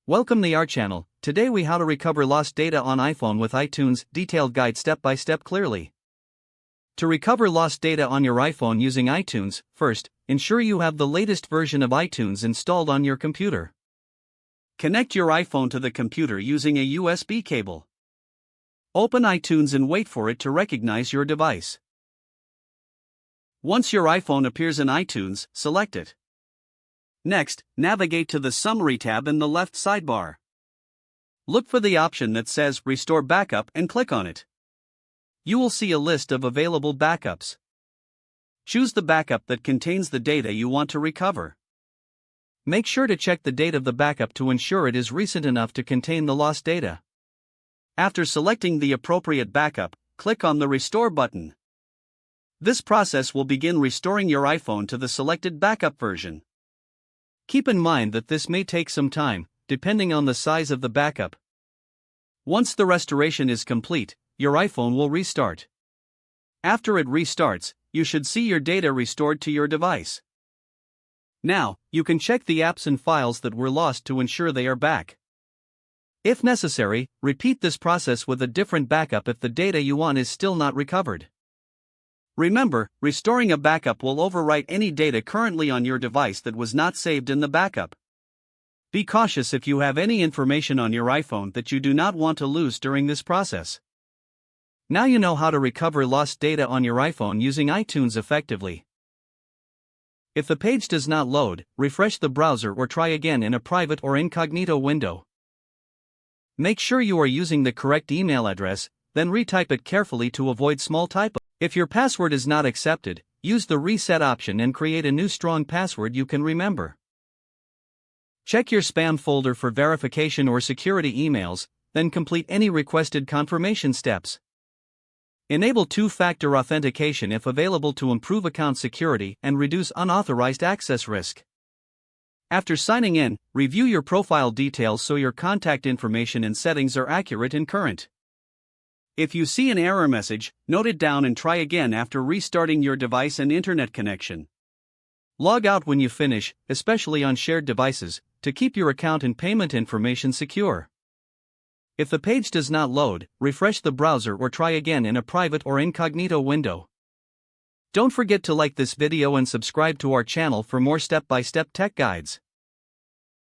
Welcome to our channel. Today we how to recover lost data on iPhone with iTunes, detailed guide step by step clearly. To recover lost data on your iPhone using iTunes, first, ensure you have the latest version of iTunes installed on your computer. Connect your iPhone to the computer using a USB cable. Open iTunes and wait for it to recognize your device. Once your iPhone appears in iTunes, select it. Next, navigate to the Summary tab in the left sidebar. Look for the option that says Restore Backup and click on it. You will see a list of available backups. Choose the backup that contains the data you want to recover. Make sure to check the date of the backup to ensure it is recent enough to contain the lost data. After selecting the appropriate backup, click on the Restore button. This process will begin restoring your iPhone to the selected backup version. Keep in mind that this may take some time, depending on the size of the backup. Once the restoration is complete, your iPhone will restart. After it restarts, you should see your data restored to your device. Now, you can check the apps and files that were lost to ensure they are back. If necessary, repeat this process with a different backup if the data you want is still not recovered. Remember, restoring a backup will overwrite any data currently on your device that was not saved in the backup. Be cautious if you have any information on your iPhone that you do not want to lose during this process. Now you know how to recover lost data on your iPhone using iTunes effectively. If the page does not load, refresh the browser or try again in a private or incognito window. Make sure you are using the correct email address, then retype it carefully to avoid small typos. If your password is not accepted, use the reset option and create a new strong password you can remember. Check your spam folder for verification or security emails, then complete any requested confirmation steps. Enable two-factor authentication if available to improve account security and reduce unauthorized access risk. After signing in, review your profile details so your contact information and settings are accurate and current. If you see an error message, note it down and try again after restarting your device and internet connection. Log out when you finish, especially on shared devices, to keep your account and payment information secure. If the page does not load, refresh the browser or try again in a private or incognito window. Don't forget to like this video and subscribe to our channel for more step-by-step tech guides.